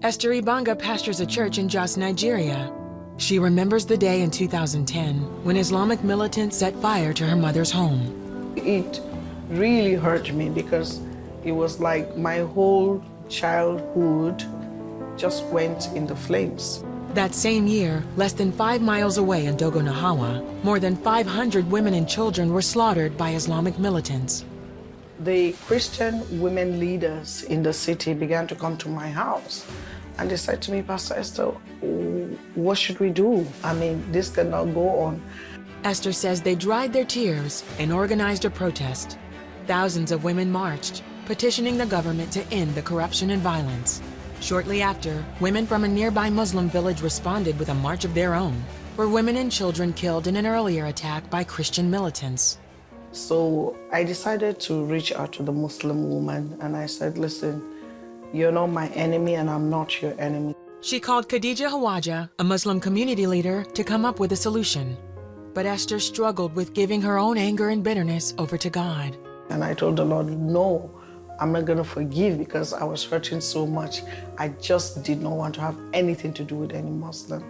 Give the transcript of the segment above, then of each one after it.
Esther Ibanga pastors a church in Jos, Nigeria. She remembers the day in 2010 when Islamic militants set fire to her mother's home. It really hurt me because it was like my whole childhood just went in the flames. That same year, less than 5 miles away in Dogonahawa, more than 500 women and children were slaughtered by Islamic militants. The Christian women leaders in the city began to come to my house, and they said to me, Pastor Esther, what should we do? I mean, this cannot go on. Esther says they dried their tears and organized a protest. Thousands of women marched, petitioning the government to end the corruption and violence. Shortly after, women from a nearby Muslim village responded with a march of their own, where women and children killed in an earlier attack by Christian militants. So I decided to reach out to the Muslim woman, and I said, listen, you're not my enemy and I'm not your enemy. She called Khadija Hawaja, a Muslim community leader, to come up with a solution. But Esther struggled with giving her own anger and bitterness over to God. And I told the Lord, no, I'm not going to forgive because I was hurting so much. I just did not want to have anything to do with any Muslim.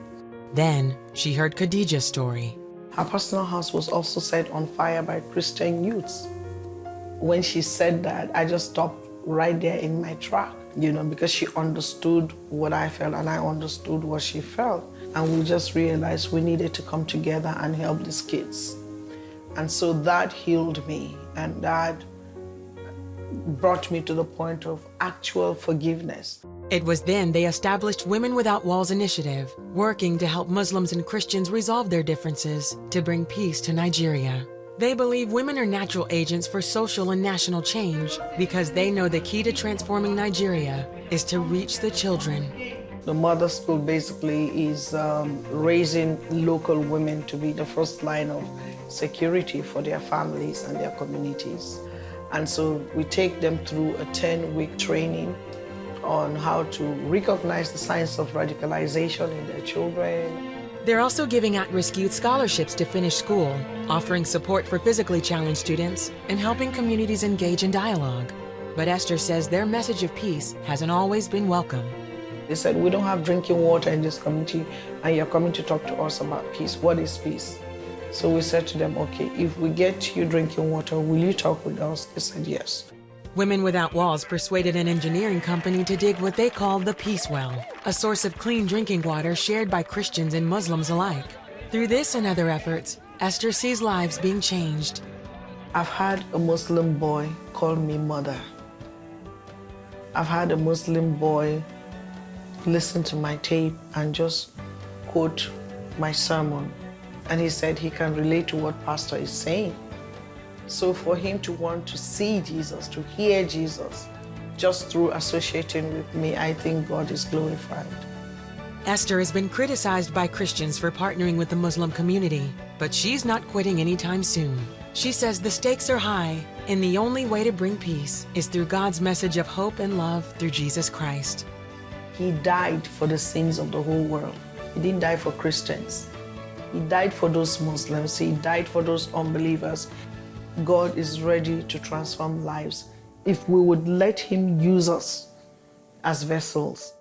Then she heard Khadija's story. Her personal house was also set on fire by Christian youths. When she said that, I just stopped right there in my track, because she understood what I felt and I understood what she felt. And we just realized we needed to come together and help these kids. And so that healed me, and that brought me to the point of actual forgiveness. It was then they established Women Without Walls initiative, working to help Muslims and Christians resolve their differences to bring peace to Nigeria. They believe women are natural agents for social and national change because they know the key to transforming Nigeria is to reach the children. The mother school basically is raising local women to be the first line of security for their families and their communities. And so we take them through a 10-week training on how to recognize the signs of radicalization in their children. They're also giving at-risk youth scholarships to finish school, offering support for physically challenged students, and helping communities engage in dialogue. But Esther says their message of peace hasn't always been welcome. They said, we don't have drinking water in this community, and you're coming to talk to us about peace. What is peace? So we said to them, okay, if we get you drinking water, will you talk with us? They said yes. Women Without Walls persuaded an engineering company to dig what they call the Peace Well, a source of clean drinking water shared by Christians and Muslims alike. Through this and other efforts, Esther sees lives being changed. I've had a Muslim boy call me mother. I've had a Muslim boy listen to my tape and just quote my sermon. And he said he can relate to what Pastor is saying. So for him to want to see Jesus, to hear Jesus, just through associating with me, I think God is glorified. Esther has been criticized by Christians for partnering with the Muslim community, but she's not quitting anytime soon. She says the stakes are high, and the only way to bring peace is through God's message of hope and love through Jesus Christ. He died for the sins of the whole world. He didn't die for Christians. He died for those Muslims. He died for those unbelievers. God is ready to transform lives if we would let him use us as vessels.